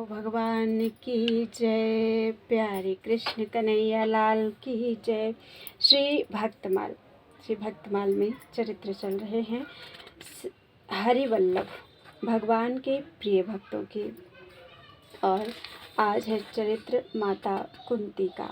भगवान की जय। प्यारे कृष्ण कन्हैया लाल की जय। श्री भक्तमाल में चरित्र चल रहे हैं हरिवल्लभ भगवान के प्रिय भक्तों के। और आज है चरित्र माता कुंती का।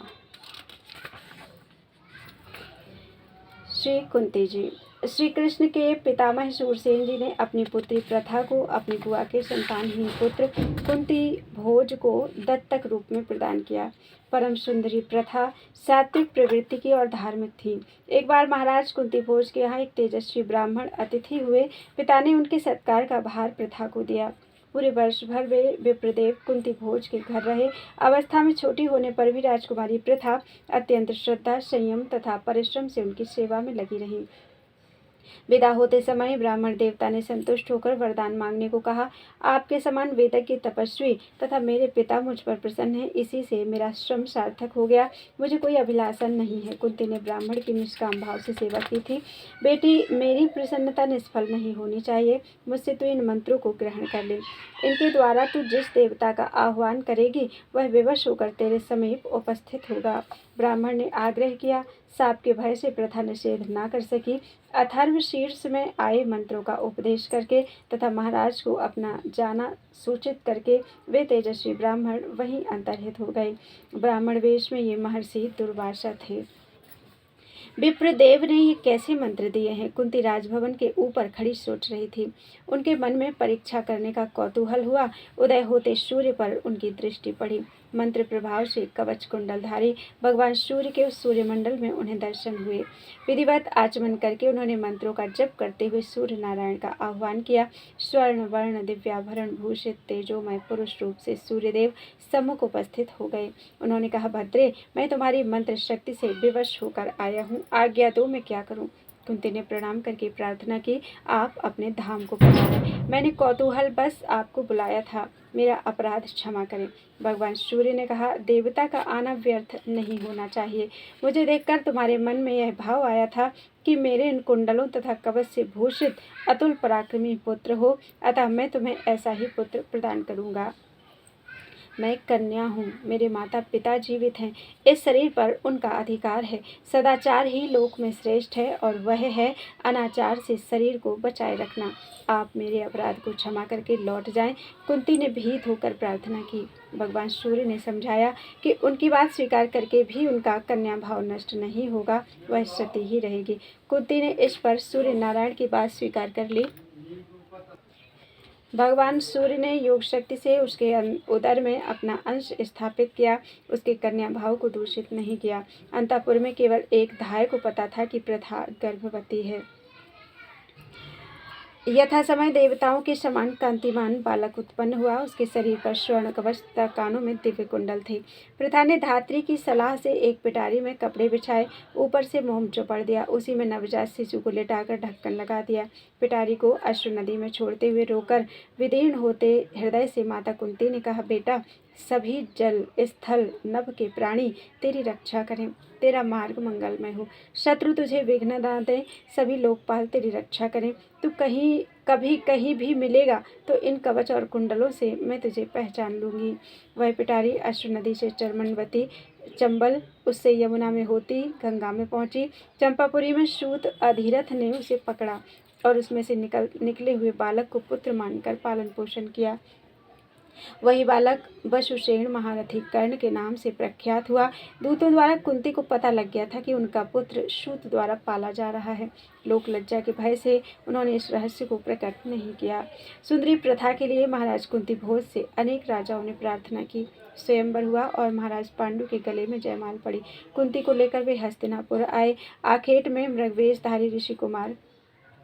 श्री कुंती जी। श्री कृष्ण के पितामह शूरसेन जी ने अपनी पुत्री प्रथा को अपनी बुआ के संतानहीन पुत्र कुंती भोज को दत्तक रूप में प्रदान किया। परम सुंदरी प्रथा सात्विक प्रवृत्ति की और धार्मिक थी। एक बार महाराज कुंती भोज के यहाँ एक तेजस्वी ब्राह्मण अतिथि हुए। पिता ने उनके सत्कार का भार प्रथा को दिया। पूरे वर्ष भर वे विप्रदेव कुंती भोज के घर रहे। अवस्था में छोटी होने पर भी राजकुमारी प्रथा अत्यंत श्रद्धा, संयम तथा परिश्रम से उनकी सेवा में लगी रही। विदा होते समय ब्राह्मण देवता ने संतुष्ट होकर वरदान मांगने को कहा। आपके समान वेदज्ञ तपस्वी तथा मेरे पिता मुझ पर प्रसन्न है, इसी से मेरा श्रम सार्थक हो गया। मुझे कोई अभिलाषा नहीं है। कुंती ने ब्राह्मण की निष्काम भाव से सेवा की थी। बेटी, मेरी प्रसन्नता निष्फल नहीं होनी चाहिए। मुझसे तू इन मंत्रों को ग्रहण कर ले। इनके द्वारा तू जिस देवता का आह्वान करेगी वह विवश होकर तेरे समीप उपस्थित होगा। ब्राह्मण ने आग्रह किया। साप के भय से प्रथा निषेध न कर सकी। अथर्व शीर्ष में आए मंत्रों का उपदेश करके तथा महाराज को अपना जाना सूचित करके वे तेजस्वी ब्राह्मण वहीं अंतर्हित हो गए। ब्राह्मण वेश में ये महर्षि दुर्वासा थे। विप्रदेव ने ये कैसे मंत्र दिए हैं? कुंती राजभवन के ऊपर खड़ी सोच रही थी। उनके मन में परीक्षा करने का कौतूहल हुआ। उदय होते सूर्य पर उनकी दृष्टि पड़ी। मंत्र प्रभाव से कवच कुंडलधारी भगवान सूर्य के उस सूर्यमंडल में उन्हें दर्शन हुए। विधिवत आचमन करके उन्होंने मंत्रों का जप करते हुए सूर्य नारायण का आह्वान किया। स्वर्ण वर्ण दिव्याभरण भूषित तेजोमय पुरुष रूप से सूर्यदेव सम्मुख उपस्थित हो गए। उन्होंने कहा, भद्रे, मैं तुम्हारी मंत्र शक्ति से विवश होकर आया हूँ। आज्ञा दो, मैं क्या करूँ? कुंती ने प्रणाम करके प्रार्थना की। आप अपने धाम को पधारें। मैंने कौतूहल बस आपको बुलाया था। मेरा अपराध क्षमा करें। भगवान सूर्य ने कहा, देवता का आना व्यर्थ नहीं होना चाहिए। मुझे देखकर तुम्हारे मन में यह भाव आया था कि मेरे इन कुंडलों तथा कवच से भूषित अतुल पराक्रमी पुत्र हो, अतः मैं तुम्हें ऐसा ही पुत्र प्रदान करूँगा। मैं कन्या हूँ। मेरे माता पिता जीवित हैं। इस शरीर पर उनका अधिकार है। सदाचार ही लोक में श्रेष्ठ है और वह है अनाचार से शरीर को बचाए रखना। आप मेरे अपराध को क्षमा करके लौट जाएं। कुंती ने भीत होकर प्रार्थना की। भगवान सूर्य ने समझाया कि उनकी बात स्वीकार करके भी उनका कन्या भाव नष्ट नहीं होगा, वह सती ही रहेगी। कुंती ने इस पर सूर्य नारायण की बात स्वीकार कर ली। भगवान सूर्य ने योग शक्ति से उसके उदर में अपना अंश स्थापित किया। उसके कन्या भाव को दूषित नहीं किया। अंतःपुर में केवल एक धाय को पता था कि प्रथा गर्भवती है। यथा समय देवताओं के समान कांतिमान बालक उत्पन्न हुआ। उसके शरीर पर स्वर्ण कवच तथा कानों में दिव्य कुंडल थे। प्रथा ने धात्री की सलाह से एक पिटारी में कपड़े बिछाए, ऊपर से मोम चौपड़ दिया। उसी में नवजात शिशु को लिटाकर ढक्कन लगा दिया। पिटारी को अश्रु नदी में छोड़ते हुए रोकर विदीर्ण होते हृदय से माता कुंती ने कहा, बेटा, सभी जल स्थल नभ के प्राणी तेरी रक्षा करें। तेरा मार्ग मंगलमय हो। शत्रु तुझे विघ्न न दें। सभी लोकपाल तेरी रक्षा करें। तू कभी कहीं भी मिलेगा तो इन कवच और कुंडलों से मैं तुझे पहचान लूँगी। वह पिटारी अश्रु नदी से चर्मणवती चंबल, उससे यमुना में होती गंगा में पहुँची। चंपापुरी में सूत अधिरथ ने उसे पकड़ा और उसमें से निकले हुए बालक को पुत्र मानकर पालन पोषण किया। वही बालक वसुसेन महारथी कर्ण के नाम से प्रख्यात हुआ। दूतों द्वारा कुंती को पता लग गया था कि उनका पुत्र सूत द्वारा पाला जा रहा है। लोक लज्जा के भय से उन्होंने इस रहस्य को प्रकट नहीं किया। सुंदरी प्रथा के लिए महाराज कुंती भोज से अनेक राजाओं ने प्रार्थना की। स्वयंवर हुआ और महाराज पांडु के गले में जयमाल पड़ी। कुंती को लेकर वे हस्तिनापुर आए। आखेट में मृगवेशधारी ऋषि कुमार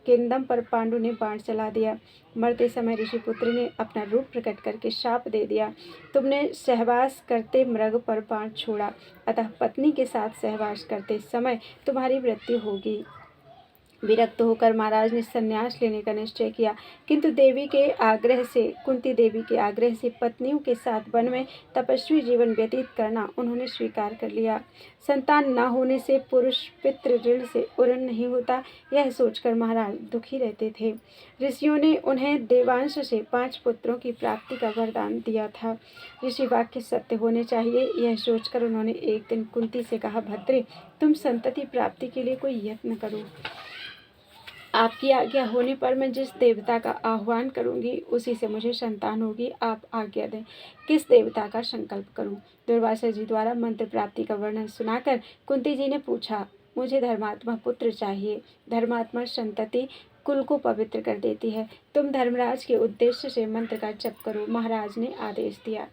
केंदम पर पांडु ने बाण चला दिया। मरते समय ऋषिपुत्र ने अपना रूप प्रकट करके शाप दे दिया, तुमने सहवास करते मृग पर बाण छोड़ा, अतः पत्नी के साथ सहवास करते समय तुम्हारी मृत्यु होगी। विरक्त होकर महाराज ने संन्यास लेने का निश्चय किया, किंतु कुंती देवी के आग्रह से पत्नियों के साथ वन में तपस्वी जीवन व्यतीत करना उन्होंने स्वीकार कर लिया। संतान न होने से पुरुष पितृ ऋण से उऋण नहीं होता, यह सोचकर महाराज दुखी रहते थे। ऋषियों ने उन्हें देवांश से 5 पुत्रों की प्राप्ति का वरदान दिया था। ऋषि वाक्य सत्य होने चाहिए, यह सोचकर उन्होंने एक दिन कुंती से कहा, भद्रे, तुम संतति प्राप्ति के लिए कोई यत्न करो। आपकी आज्ञा होने पर मैं जिस देवता का आह्वान करूंगी उसी से मुझे संतान होगी। आप आज्ञा दें, किस देवता का संकल्प करूं? दुर्वासा जी द्वारा मंत्र प्राप्ति का वर्णन सुनाकर कुंती जी ने पूछा, मुझे धर्मात्मा पुत्र चाहिए। धर्मात्मा संतति कुल को पवित्र कर देती है। तुम धर्मराज के उद्देश्य से मंत्र का जप करो। महाराज ने आदेश दिया।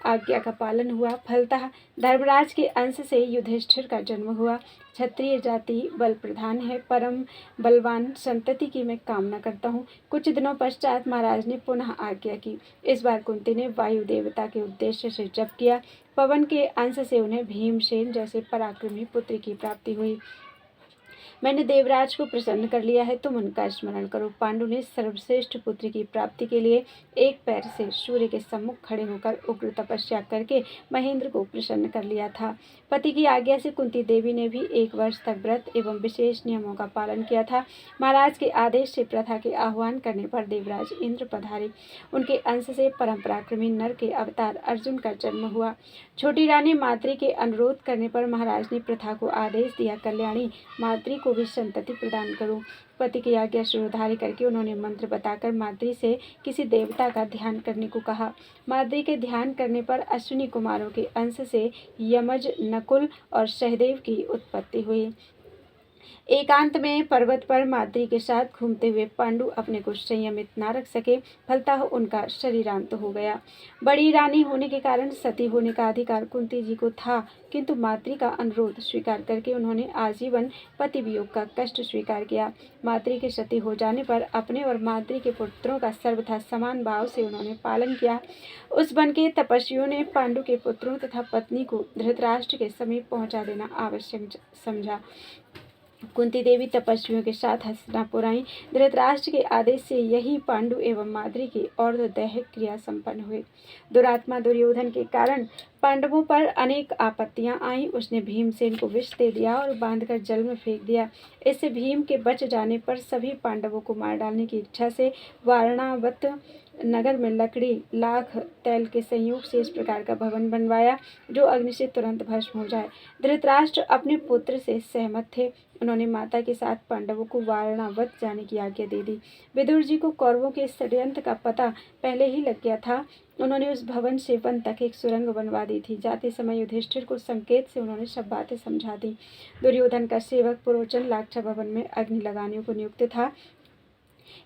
आज्ञा का पालन हुआ। फलतः धर्मराज के अंश से युधिष्ठिर का जन्म हुआ। क्षत्रिय जाति बल प्रधान है, परम बलवान संतति की मैं कामना करता हूँ। कुछ दिनों पश्चात महाराज ने पुनः आज्ञा की। इस बार कुंती ने वायु देवता के उद्देश्य से जप किया। पवन के अंश से उन्हें भीमसेन जैसे पराक्रमी पुत्र की प्राप्ति हुई। मैंने देवराज को प्रसन्न कर लिया है, तुम उनका स्मरण करो। पांडु ने सर्वश्रेष्ठ पुत्र की प्राप्ति के लिए एक पैर से सूर्य के सम्मुख खड़े होकर उग्र तपस्या करके महेंद्र को प्रसन्न कर लिया था। पति की आज्ञा से कुंती देवी ने भी 1 वर्ष तक व्रत एवं विशेष नियमों का पालन किया था। महाराज के आदेश से प्रथा के आह्वान करने पर देवराज इंद्र पधारे। उनके अंश से परम पराक्रमी नर के अवतार अर्जुन का जन्म हुआ। छोटी रानी माद्री के अनुरोध करने पर महाराज ने प्रथा को आदेश दिया, कल्याणी, माद्री को भी संतति प्रदान करो। पति की आज्ञा शिरोधार्य करके उन्होंने मंत्र बताकर माद्री से किसी देवता का ध्यान करने को कहा। माद्री के ध्यान करने पर अश्विनी कुमारों के अंश से यमज, नकुल और सहदेव की उत्पत्ति हुई। एकांत में पर्वत पर माद्री के साथ घूमते हुए पांडु अपने को संयमित न रख सके, फलतः उनका शरीरांत हो गया। बड़ी रानी होने के कारण सती होने का अधिकार कुंती जी को था, किंतु माद्री का अनुरोध स्वीकार करके उन्होंने आजीवन पति वियोग का कष्ट स्वीकार किया। माद्री के सती हो जाने पर अपने और माद्री के पुत्रों का सर्वथा समान भाव से उन्होंने पालन किया। उस वन के तपस्वियों ने पांडु के पुत्रों तथा पत्नी को धृतराष्ट्र के समीप पहुंचा देना आवश्यक समझा। कुंती देवी तपस्वियों के साथ हस्तिनापुर आई। धृतराष्ट्र के आदेश से यही पांडु एवं माद्री की और दैहिक क्रिया संपन्न हुए। दुरात्मा दुर्योधन के कारण पांडवों पर अनेक आपत्तियां आईं। उसने भीमसेन को विष दे दिया और बांधकर जल में फेंक दिया। इससे भीम के बच जाने पर सभी पांडवों को मार डालने की इच्छा से वारणावत नगर में लकड़ी, लाख, तैल के संयोग से इस प्रकार का भवन बनवाया जो अग्नि से तुरंत भस्म हो जाए। धृतराष्ट्र अपने पुत्र से सहमत थे। उन्होंने माता के साथ पांडवों को वारणावत जाने की आज्ञा दे दी। विदुर जी को कौरवों के षड्यंत्र का पता पहले ही लग गया था। उन्होंने उस भवन से वन तक एक सुरंग बनवा दी थी। जाते समय युधिष्ठिर को संकेत से उन्होंने सब बातें समझा दी। दुर्योधन का सेवक पुरोचन लाक्षा भवन में अग्नि लगाने को नियुक्त था।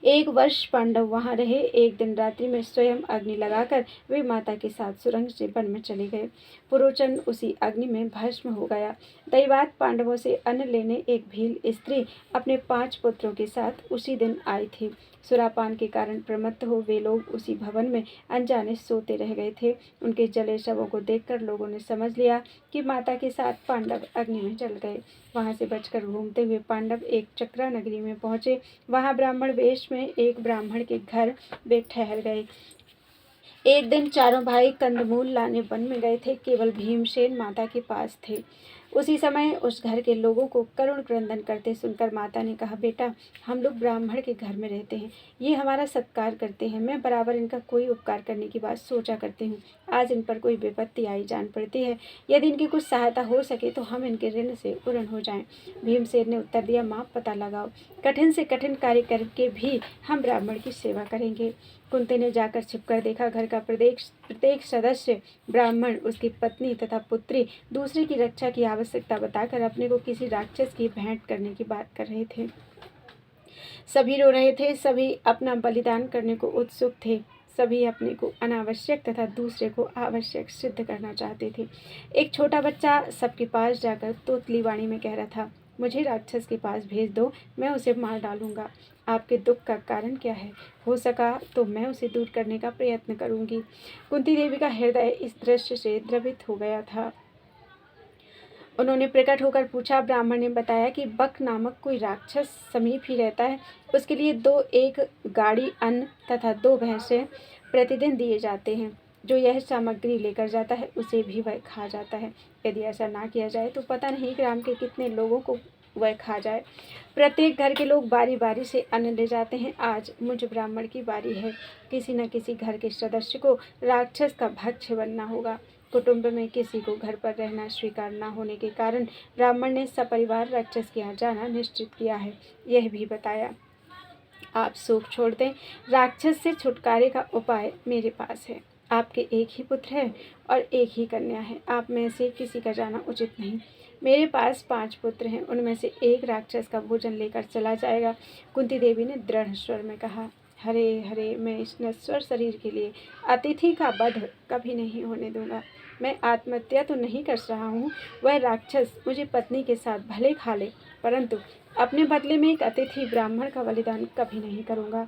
1 वर्ष पांडव वहां रहे। एक दिन रात्रि में स्वयं अग्नि लगाकर वे माता के साथ सुरंग से वन में चले गए। पुरोचन उसी अग्नि में भस्म हो गया। दैवात पांडवों से अन्न लेने एक भील स्त्री अपने 5 पुत्रों के साथ उसी दिन आई थी। सुरापान के कारण प्रमत्त हो वे लोग उसी भवन में अनजाने सोते रह गए थे। उनके जले शवों को देखकर लोगों ने समझ लिया कि माता के साथ पांडव अग्नि में जल गए। वहां से बचकर घूमते हुए पांडव एक चक्रा नगरी में पहुंचे। वहां ब्राह्मण वेश में एक ब्राह्मण के घर वे ठहर गए। एक दिन चारों भाई कंदमूल लाने वन में गए थे। केवल भीमसेन माता के पास थे। उसी समय उस घर के लोगों को करुण क्रंदन करते सुनकर माता ने कहा, बेटा, हम लोग ब्राह्मण के घर में रहते हैं, ये हमारा सत्कार करते हैं। मैं बराबर इनका कोई उपकार करने की बात सोचा करती हूँ। आज इन पर कोई विपत्ति आई जान पड़ती है। यदि इनकी कुछ सहायता हो सके तो हम इनके ऋण से उऋण हो जाएं। भीमसेन ने उत्तर दिया, माँ, पता लगाओ, कठिन से कठिन कार्य करके भी हम ब्राह्मण की सेवा करेंगे। कुंती ने जाकर छिपकर देखा। घर का प्रत्येक सदस्य ब्राह्मण, उसकी पत्नी तथा पुत्री दूसरे की रक्षा की आवश्यकता बताकर अपने को किसी राक्षस की भेंट करने की बात कर रहे थे। सभी रो रहे थे। सभी अपना बलिदान करने को उत्सुक थे। सभी अपने को अनावश्यक तथा दूसरे को आवश्यक सिद्ध करना चाहते थे। एक छोटा बच्चा सबके पास जाकर तोतली वाणी में कह रहा था, मुझे राक्षस के पास भेज दो, मैं उसे मार डालूंगा। आपके दुख का कारण क्या है? हो सका तो मैं उसे दूर करने का प्रयत्न करूंगी। कुंती देवी का हृदय इस दृश्य से द्रवित हो गया था। उन्होंने प्रकट होकर पूछा। ब्राह्मण ने बताया कि बक नामक कोई राक्षस समीप ही रहता है। उसके लिए एक गाड़ी अन्न तथा 2 भैंसे प्रतिदिन दिए जाते हैं। जो यह सामग्री लेकर जाता है उसे भी वह खा जाता है। यदि ऐसा ना किया जाए तो पता नहीं ग्राम के कितने लोगों को वह खा जाए। प्रत्येक घर के लोग बारी बारी से अन्न ले जाते हैं। आज मुझ ब्राह्मण की बारी है। किसी न किसी घर के सदस्य को राक्षस का भक्ष्य बनना होगा। कुटुंब में किसी को घर पर रहना स्वीकार न होने के कारण ब्राह्मण ने सपरिवार राक्षस के यहाँ जाना निश्चित किया है। यह भी बताया, आप शोक छोड़ दें, राक्षस से छुटकारे का उपाय मेरे पास है। आपके एक ही पुत्र है और एक ही कन्या है। आप में से किसी का जाना उचित नहीं। मेरे पास 5 पुत्र हैं, उनमें से एक राक्षस का भोजन लेकर चला जाएगा। कुंती देवी ने दृढ़ स्वर में कहा, हरे हरे, मैं इस नश्वर शरीर के लिए अतिथि का वध कभी नहीं होने दूंगा। मैं आत्महत्या तो नहीं कर रहा हूँ। वह राक्षस मुझे पत्नी के साथ भले खा ले, परंतु अपने बदले में एक अतिथि ब्राह्मण का बलिदान कभी नहीं करूँगा।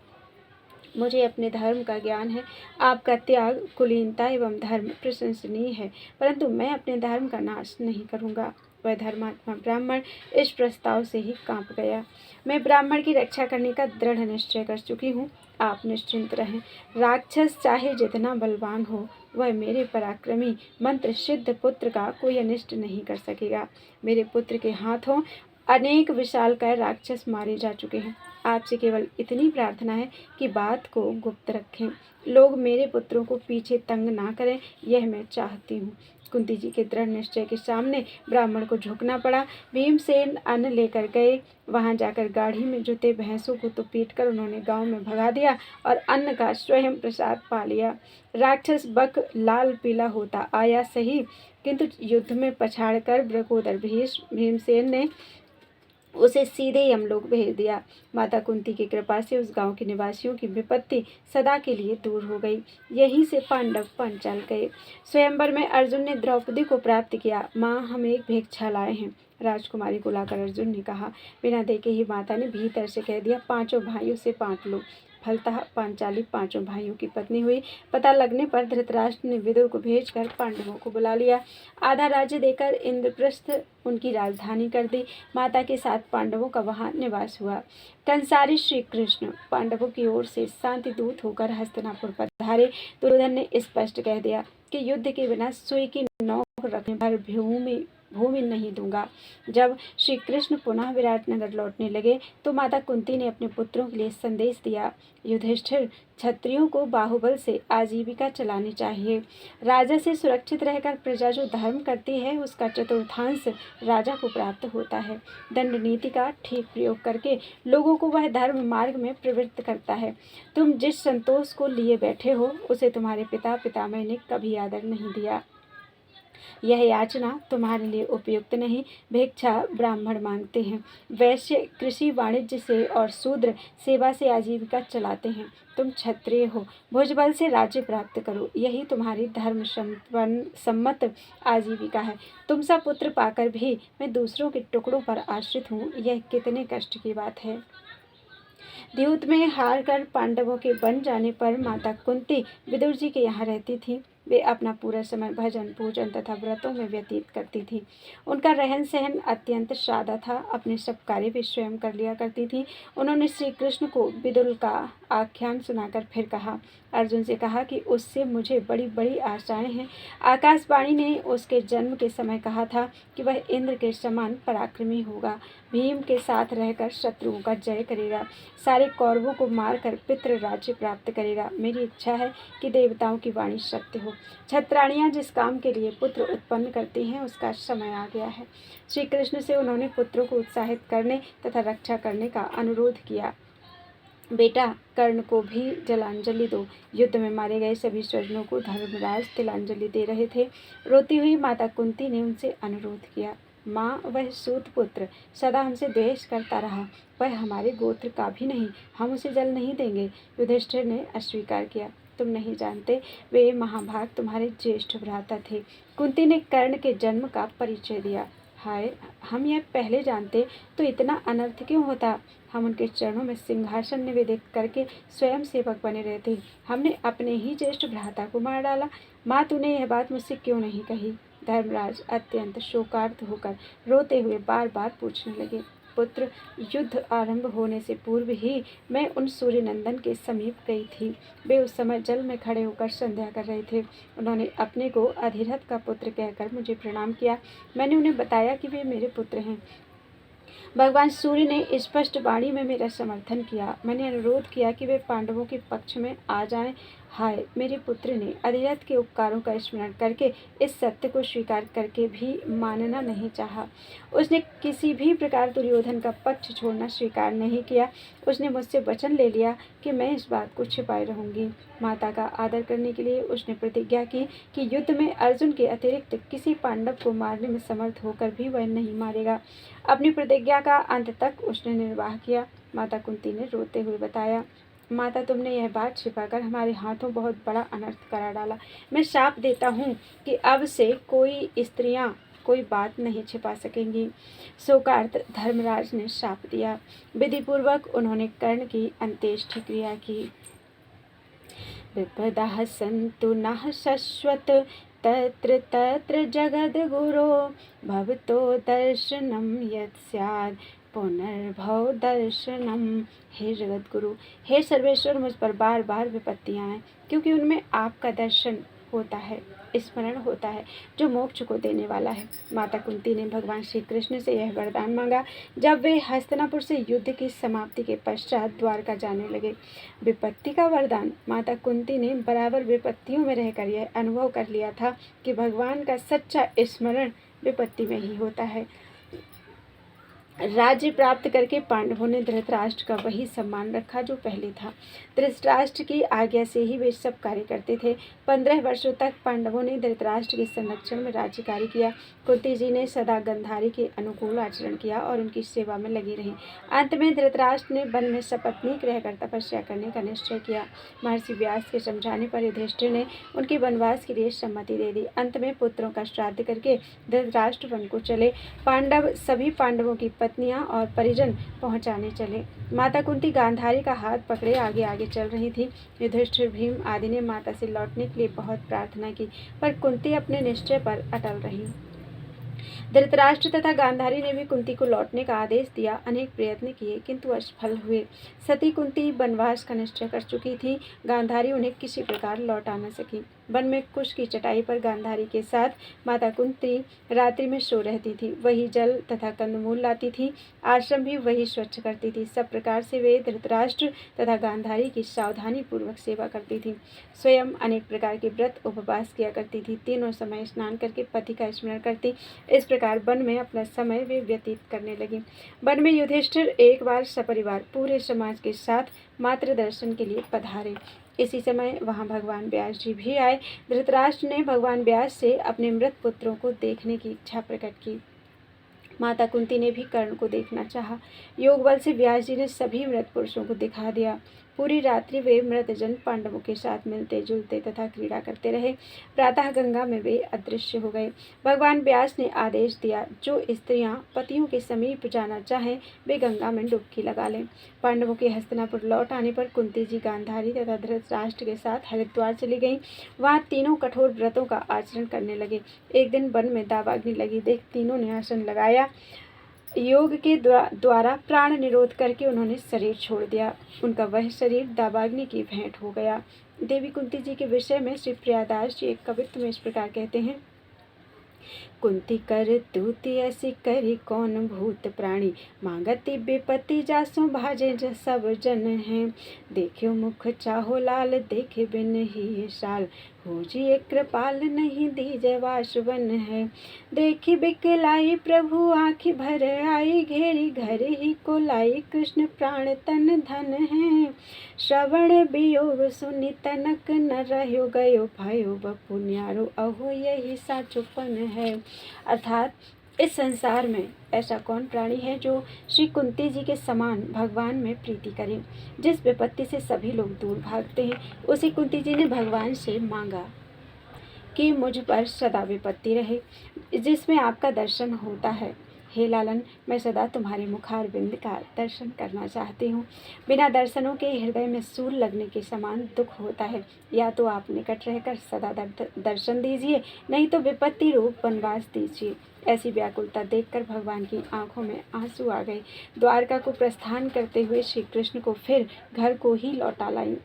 मुझे अपने धर्म का ज्ञान है। आपका त्याग, कुलीनता एवं धर्म प्रशंसनीय है, परंतु मैं अपने धर्म का नाश नहीं करूँगा। वह धर्मात्मा ब्राह्मण इस प्रस्ताव से ही कांप गया। मैं ब्राह्मण की रक्षा करने का दृढ़ निश्चय कर चुकी हूँ। आप निश्चिंत रहें। राक्षस चाहे जितना बलवान हो, वह मेरे पराक्रमी मंत्र सिद्ध पुत्र का कोई अनिष्ट नहीं कर सकेगा। मेरे पुत्र के हाथों अनेक विशालकाय राक्षस मारे जा चुके हैं। आपसे केवल इतनी प्रार्थना है कि बात को गुप्त रखें। लोग मेरे पुत्रों को पीछे तंग ना करें, यह मैं चाहती हूँ। कुंती जी के दृढ़ निश्चय के सामने ब्राह्मण को झुकना पड़ा। भीमसेन अन्न लेकर गए। वहां जाकर गाढ़ी में जुते भैंसों को तो पीटकर उन्होंने गांव में भगा दिया और अन्न का स्वयं प्रसाद पा लिया। राक्षस बक लाल पीला होता आया सही, किंतु युद्ध में पछाड़कर ब्रकोदर भीमसेन ने उसे सीधे यमलोक भेज दिया। माता कुंती की कृपा से उस गांव के निवासियों की विपत्ति सदा के लिए दूर हो गई। यहीं से पांडव पांचाल गए। स्वयंवर में अर्जुन ने द्रौपदी को प्राप्त किया। माँ, हम एक भिक्षा लाए हैं। राजकुमारी को लाकर अर्जुन ने कहा। बिना देखे ही माता ने भीतर से कह दिया, 5 भाइयों से बांट लो। फलतः पांचाली 5 भाइयों की पत्नी हुई। पता लगने पर धृतराष्ट्र ने विदुर को भेजकर पांडवों को बुला लिया। आधा राज्य देकर इंद्रप्रस्थ उनकी राजधानी कर दी। माता के साथ पांडवों का वहां निवास हुआ। कंसारी श्री कृष्ण पांडवों की ओर से शांति दूत होकर हस्तिनापुर पधारे। दुर्योधन ने स्पष्ट कह दिया कि युद्ध के बिना सुई की नोक रखने पर भूमि नहीं दूंगा। जब श्री कृष्ण पुनः विराटनगर लौटने लगे तो माता कुंती ने अपने पुत्रों के लिए संदेश दिया, युधिष्ठिर, क्षत्रियों को बाहुबल से आजीविका चलानी चाहिए। राजा से सुरक्षित रहकर प्रजा जो धर्म करती है उसका चतुर्थांश राजा को प्राप्त होता है। दंड नीति का ठीक प्रयोग करके लोगों को वह धर्म मार्ग में प्रवृत्त करता है। तुम जिस संतोष को लिए बैठे हो उसे तुम्हारे पिता पितामह ने कभी आदर नहीं दिया। यह याचना तुम्हारे लिए उपयुक्त नहीं। भिक्षा ब्राह्मण मांगते हैं, वैश्य कृषि वाणिज्य से और शूद्र सेवा से आजीविका चलाते हैं। तुम क्षत्रिय हो, भुजबल से राज्य प्राप्त करो, यही तुम्हारी धर्म सम्मत आजीविका है। तुम सा पुत्र पाकर भी मैं दूसरों के टुकड़ों पर आश्रित हूँ, यह कितने कष्ट की बात है। द्यूत में हार कर पांडवों के बन जाने पर माता कुंती विदुर जी के यहाँ रहती थी। वे अपना पूरा समय भजन, पूजन तथा व्रतों में व्यतीत करती थी। उनका रहन सहन अत्यंत सादा था। अपने सब कार्य भी स्वयं कर लिया करती थी। उन्होंने श्री कृष्ण को विदुर का आख्यान सुनाकर फिर कहा, अर्जुन से कहा कि उससे मुझे बड़ी बड़ी आशाएं हैं। आकाशवाणी ने उसके जन्म के समय कहा था कि वह इंद्र के समान पराक्रमी होगा, भीम के साथ रहकर शत्रुओं का जय करेगा, सारे कौरवों को मारकर पितृ राज्य प्राप्त करेगा। मेरी इच्छा है कि देवताओं की वाणी सत्य हो। छत्राणियाँ जिस काम के लिए पुत्र उत्पन्न करती हैं उसका समय आ गया है। श्री कृष्ण से उन्होंने पुत्रों को उत्साहित करने तथा रक्षा करने का अनुरोध किया। बेटा, कर्ण को भी जलांजलि दो। युद्ध में मारे गए सभी स्वजनों को धर्मराज तिलांजलि दे रहे थे। रोती हुई माता कुंती ने उनसे अनुरोध किया, माँ, वह सूत पुत्र सदा हमसे द्वेष करता रहा, वह हमारे गोत्र का भी नहीं, हम उसे जल नहीं देंगे। युधिष्ठिर ने अस्वीकार किया, तुम नहीं जानते, वे महाभाग तुम्हारे ज्येष्ठ भ्राता थे। कुंती ने कर्ण के जन्म का परिचय दिया। हाय, हम यह पहले जानते तो इतना अनर्थ क्यों होता। हम उनके चरणों में सिंहासन निवेदित करके स्वयं सेवक बने रहते। हमने अपने ही ज्येष्ठ भ्राता को मार डाला। माँ, तूने यह बात मुझसे क्यों नहीं कही। धर्मराज अत्यंत शोकार्त होकर रोते हुए बार बार पूछने लगे, पुत्र, युद्ध आरंभ होने से पूर्व ही मैं उन सूर्यनंदन के समीप गई थी। वे उस समय जल में खड़े होकर संध्या कर रहे थे। उन्होंने अपने को अधिरथ का पुत्र कहकर मुझे प्रणाम किया। मैंने उन्हें बताया कि वे मेरे पुत्र हैं। भगवान सूर्य ने स्पष्ट वाणी में मेरा समर्थन किया। मैंने अनुरोध किया कि वे पांडवों के पक्ष में आ जाएं। हाय, मेरे पुत्र ने अधिरथ के उपकारों का स्मरण करके इस सत्य को स्वीकार करके भी मानना नहीं चाहा। उसने किसी भी प्रकार दुर्योधन का पक्ष छोड़ना स्वीकार नहीं किया। उसने मुझसे वचन ले लिया कि मैं इस बात को छिपाए रहूंगी। माता का आदर करने के लिए उसने प्रतिज्ञा की कि युद्ध में अर्जुन के अतिरिक्त किसी पांडव को मारने में समर्थ होकर भी वह नहीं मारेगा। अपनी प्रतिज्ञा का अंत तक उसने निर्वाह किया। माता कुंती ने रोते हुए बताया, माता, तुमने यह बात छिपाकर हमारे हाथों बहुत बड़ा अनर्थ करा डाला। मैं शाप देता हूँ कि अब से कोई स्त्रियाँ कोई बात नहीं छिपा सकेंगी। शोकार्त धर्मराज ने शाप दिया। विधिपूर्वक उन्होंने कर्ण की अंत्येष्टि क्रिया की। विपदा सन्तु नः शश्वत तत्र तत्र जगद्गुरो भवतो दर्शनम यत् स्यात् पुनर्भव दर्शनम। हे जगत गुरु, हे सर्वेश्वर, मुझ पर बार बार विपत्तियां आए क्योंकि उनमें आपका दर्शन होता है, स्मरण होता है जो मोक्ष को देने वाला है। माता कुंती ने भगवान श्री कृष्ण से यह वरदान मांगा जब वे हस्तिनापुर से युद्ध की समाप्ति के पश्चात द्वारका जाने लगे। विपत्ति का वरदान। माता कुंती ने बराबर विपत्तियों में रहकर यह अनुभव कर लिया था कि भगवान का सच्चा स्मरण विपत्ति में ही होता है। राज्य प्राप्त करके पांडवों ने धृतराष्ट्र का वही सम्मान रखा जो पहले था। धृतराष्ट्र की आज्ञा से ही वे सब कार्य करते थे। 15 वर्षों तक पांडवों ने धृतराष्ट्र के संरक्षण में राज्य कार्य किया। कुंती जी ने सदा गांधारी के अनुकूल आचरण किया और उनकी सेवा में लगी रही। अंत में धृतराष्ट्र ने वन में सपत्नीक रहकर तपस्या करने का निश्चय किया। महर्षि व्यास के समझाने पर युधिष्ठिर ने उनके वनवास के लिए सम्मति दे दी। अंत में पुत्रों का श्राद्ध करके धृतराष्ट्र वन को चले। सभी पांडवों की पत्नियां और परिजन पहुंचाने चले। माता कुंती गांधारी का हाथ पकड़े आगे आगे चल रही थी। युधिष्ठिर, भीम आदि ने माता से लौटने के लिए बहुत प्रार्थना की, पर कुंती अपने निश्चय पर अटल रही। धृतराष्ट्र तथा गांधारी ने भी कुंती को लौटने का आदेश दिया। अनेक प्रयत्न किए किंतु असफल हुए। सती कुंती वनवास का निश्चय कर चुकी थी। गांधारी उन्हें किसी प्रकार लौटा न सकी। वन में कुश की चटाई पर गांधारी के साथ माता कुंती रात्रि में सो रहती थी। वही जल तथा कंदमूल लाती थी। आश्रम भी वही स्वच्छ करती थी। सब प्रकार से वे धृतराष्ट्र तथा गांधारी की सावधानी पूर्वक सेवा करती थी। स्वयं अनेक प्रकार के व्रत उपवास किया करती थी। तीनों समय स्नान करके पति का स्मरण करती। इस प्रकार वन में अपना समय वे व्यतीत करने लगी। वन में युधिष्ठिर एक बार सपरिवार पूरे समाज के साथ मातृ दर्शन के लिए पधारे। इसी समय वहां भगवान व्यास जी भी आए। धृतराष्ट्र ने भगवान व्यास से अपने मृत पुत्रों को देखने की इच्छा प्रकट की। माता कुंती ने भी कर्ण को देखना चाहा। योग बल से व्यास जी ने सभी मृत पुरुषों को दिखा दिया। पूरी रात्रि वे मृतजन पांडवों के साथ मिलते जुलते तथा क्रीड़ा करते रहे। प्रातः गंगा में वे अदृश्य हो गए। भगवान व्यास ने आदेश दिया, जो स्त्रियां पतियों के समीप जाना चाहें वे गंगा में डुबकी लगा लें। पांडवों के हस्तिनापुर लौट आने पर कुंती जी गांधारी तथा धृतराष्ट्र के साथ हरिद्वार चली गईं। वहां तीनों कठोर व्रतों का आचरण करने लगे। एक दिन वन में दावाग्नि लगी देख तीनों ने आसन लगाया। योग के द्वारा प्राण निरोध करके उन्होंने शरीर छोड़ दिया। उनका वह शरीर दावाग्नि की भेंट हो गया। देवी कुंती जी के विषय में श्री प्रियादास जी एक कवित्व में इस प्रकार कहते हैं, कुंती कर तूती ऐसी करी कौन भूत प्राणी, मांगती विपत्ति जासो भाजे सब जन हैं। देखियो मुख चाहो लाल, देखे बिन ही साल, हो जी एक कृपाल नहीं दीजय वासवन है। देखी बिकलाई प्रभु आँखि भर आई, घेरी घर ही को लाई, कृष्ण प्राण तन धन है। श्रवण वियोग सुनि तनक न रह्यो, गयो भयो बपुन्यारो, अहो यही साचुपन है। अर्थात इस संसार में ऐसा कौन प्राणी है जो श्री कुंती जी के समान भगवान में प्रीति करे। जिस विपत्ति से सभी लोग दूर भागते हैं, उसी कुंती जी ने भगवान से मांगा कि मुझ पर सदा विपत्ति रहे। जिसमें आपका दर्शन होता है हे लालन, मैं सदा तुम्हारे मुखारविंद का दर्शन करना चाहती हूँ। बिना दर्शनों के हृदय में सूल लगने के समान दुख होता है। या तो आप निकट रहकर सदा दर्शन दीजिए, नहीं तो विपत्ति रूप वनवास दीजिए। ऐसी व्याकुलता देखकर भगवान की आंखों में आंसू आ गए। द्वारका को प्रस्थान करते हुए श्री कृष्ण को फिर घर को ही लौटा लाई।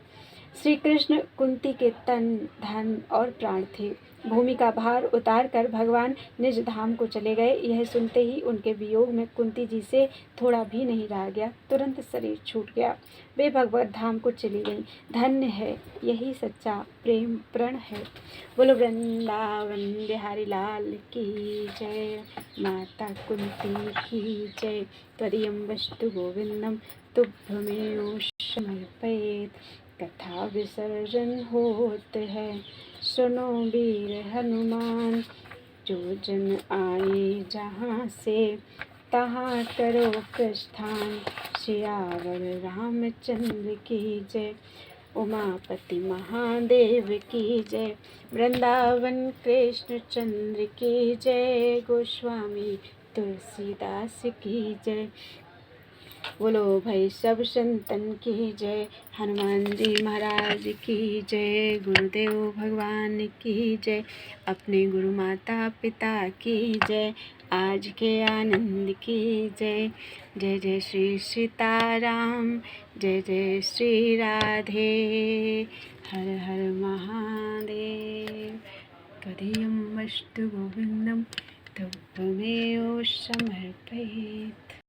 श्री कृष्ण कुंती के तन, धन और प्राण थे। भूमि का भार उतार कर भगवान निज धाम को चले गए। यह सुनते ही उनके वियोग में कुंती जी से थोड़ा भी नहीं रहा गया। तुरंत शरीर छूट गया। वे भगवत धाम को चली गईं। धन्य है, यही सच्चा प्रेम प्रण है। बोलो वृंदावन बिहारी लाल की जय, माता कुंती की जय। त्वदीयं वस्तु गोविंदम तुभ्यमेव समर्पयेत्। कथा विसर्जन होत है, सुनो वीर हनुमान। जो जन आए जहाँ से, तहाँ करो प्रस्थान। सियावर रामचंद्र की जय, उमापति महादेव की जय। वृंदावन कृष्ण चंद्र की जय, गोस्वामी तुलसीदास की जय। बोलो भाई सब संतन की जय, हनुमान जी महाराज की जय। गुरुदेव भगवान की जय, अपने गुरु माता पिता की जय। आज के आनंद की जय। जय जय श्री सीताराम, जय जय श्री राधे। हर हर महादेव। त्वदीयं वस्तु गोविंदम तुभ्यमेव समर्पयेत्।